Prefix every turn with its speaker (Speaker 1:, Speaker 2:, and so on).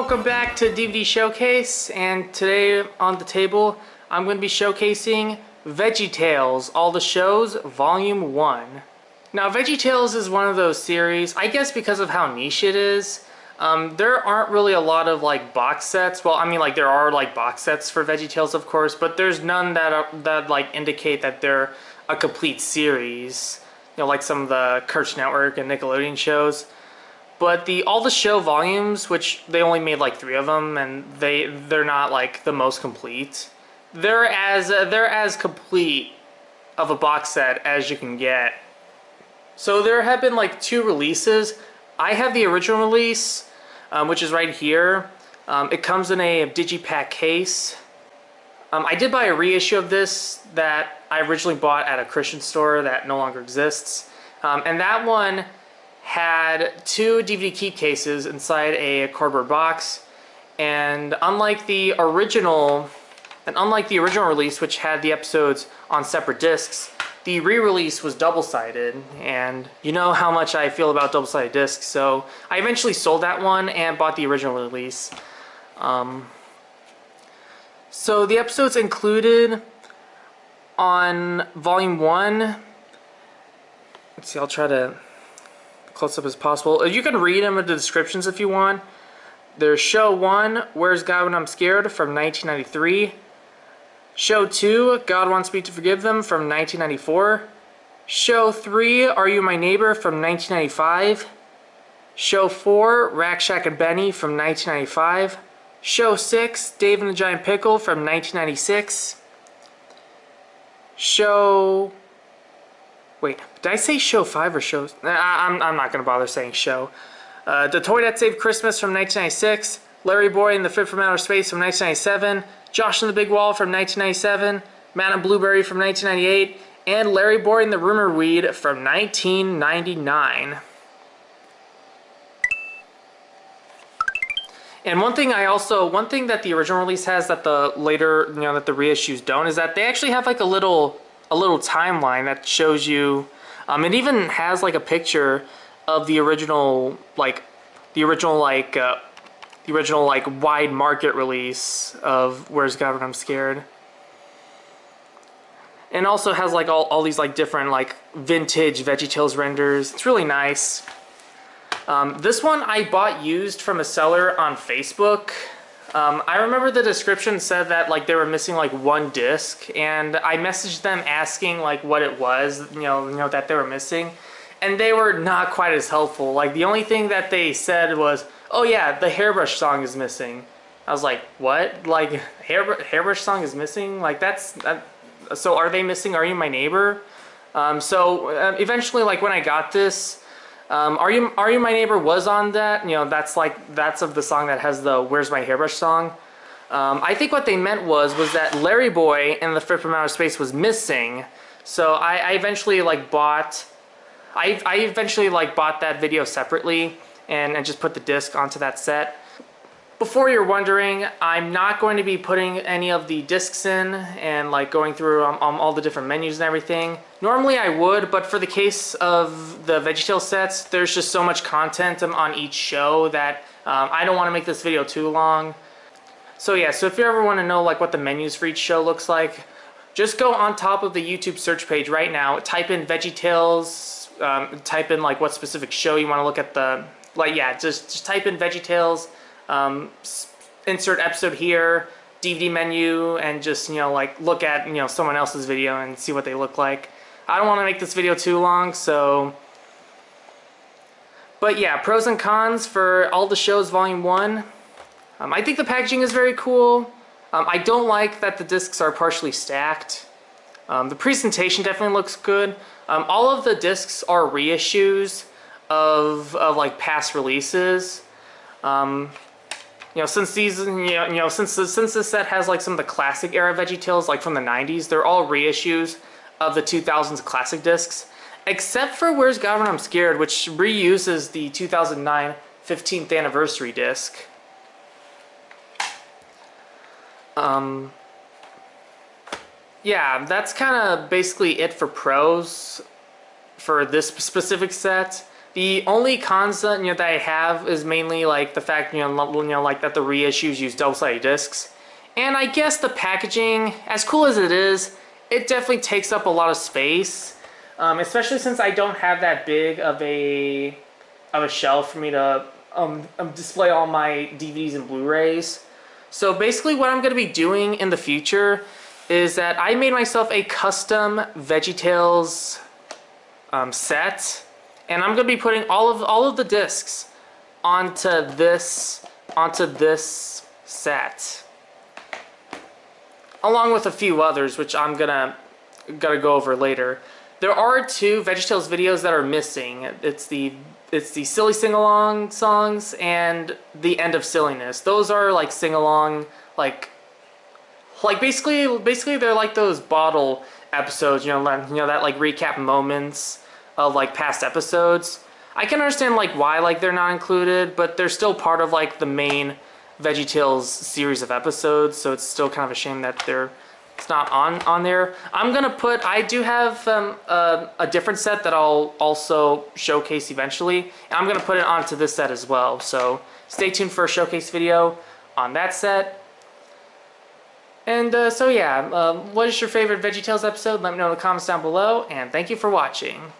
Speaker 1: Welcome back to DVD Showcase, and today on the table I'm going to be showcasing VeggieTales, All the Shows, Volume 1. Now VeggieTales is one of those series, I guess because of how niche it is, there aren't really a lot of like box sets. Well, I mean, like there are like box sets for VeggieTales, of course, but there's none that like indicate that they're a complete series, you know, like some of the Cartoon Network and Nickelodeon shows. But all the show volumes, which they only made like 3 of them, and they're not like the most complete. They're as complete of a box set as you can get. So there have been like 2 releases. I have the original release, which is right here. It comes in a digipack case. I did buy a reissue of this that I originally bought at a Christian store that no longer exists, and that one had 2 DVD keep cases inside a cardboard box, and unlike the original release, which had the episodes on separate discs, the re-release was double-sided, and you know how much I feel about double-sided discs, so I eventually sold that one and bought the original release. So the episodes included on Volume 1, let's see, I'll try to close up as possible. You can read them in the descriptions if you want. There's Show 1, Where's God When I'm Scared, from 1993. Show 2, God Wants Me to Forgive Them, from 1994. Show 3, Are You My Neighbor, from 1995. Show 4, Rack Shack and Benny, from 1995. Show 6, Dave and the Giant Pickle, from 1996. Wait, did I say Show 5 or Show... I'm not going to bother saying Show. The Toy That Saved Christmas from 1996. Larry Boy and the Fit from Outer Space from 1997. Josh and the Big Wall from 1997. Madame Blueberry from 1998. And Larry Boy and the Rumor Weed from 1999. And one thing that the original release has that the later, that the reissues don't, is that they actually have like a little timeline that shows you, it even has like a picture of the original wide market release of Where's God When I'm Scared. And also has like all these like different like vintage VeggieTales renders. It's really nice. This one I bought used from a seller on Facebook. I remember the description said that like they were missing like 1 disc, and I messaged them asking like what it was, that they were missing, and they were not quite as helpful. Like the only thing that they said was, "Oh yeah, the Hairbrush song is missing." I was like, "What? Like Hairbrush song is missing? Like so are they missing Are You My Neighbor?" Eventually, like when I got this, Are You My Neighbor was on that. That's of the song that has the Where's My Hairbrush song. I think what they meant was that Larry Boy and the Fit from Outer Space was missing. So I eventually like bought that video separately and just put the disc onto that set. Before you're wondering, I'm not going to be putting any of the discs in and like going through all the different menus and everything. Normally I would, but for the case of the VeggieTales sets, there's just so much content on each show that I don't want to make this video too long. So yeah, so if you ever want to know like what the menus for each show looks like, just go on top of the YouTube search page right now, type in VeggieTales, type in like what specific show you want to look at just type in VeggieTales, insert episode here, DVD menu, and just look at someone else's video and see what they look like. I don't want to make this video too long, but yeah, pros and cons for All the Shows Volume 1. I think the packaging is very cool. I don't like that the discs are partially stacked. The presentation definitely looks good. All of the discs are reissues of like past releases. Since this set has like some of the classic era VeggieTales, like from the 90s, they're all reissues of the 2000s classic discs, except for Where's God When I'm Scared, which reuses the 2009 15th anniversary disc. Yeah, that's kind of basically it for pros for this specific set. The only cons that that I have is mainly like the fact like that the reissues use double-sided discs, and I guess the packaging, as cool as it is, it definitely takes up a lot of space, especially since I don't have that big of a shelf for me to display all my DVDs and Blu-rays. So basically, what I'm going to be doing in the future is that I made myself a custom VeggieTales set. And I'm going to be putting all of the discs onto this set, along with a few others, which I'm gonna go over later. There are 2 VeggieTales videos that are missing. It's the silly sing-along songs and the end of silliness. Those are like sing-along, like basically they're like those bottle episodes. That like recap moments of like past episodes. I can understand like why like they're not included, but they're still part of like the main VeggieTales series of episodes, so it's still kind of a shame that it's not on there. I do have a different set that I'll also showcase eventually, and I'm gonna put it onto this set as well. So stay tuned for a showcase video on that set. And so yeah, what is your favorite VeggieTales episode? Let me know in the comments down below, and thank you for watching.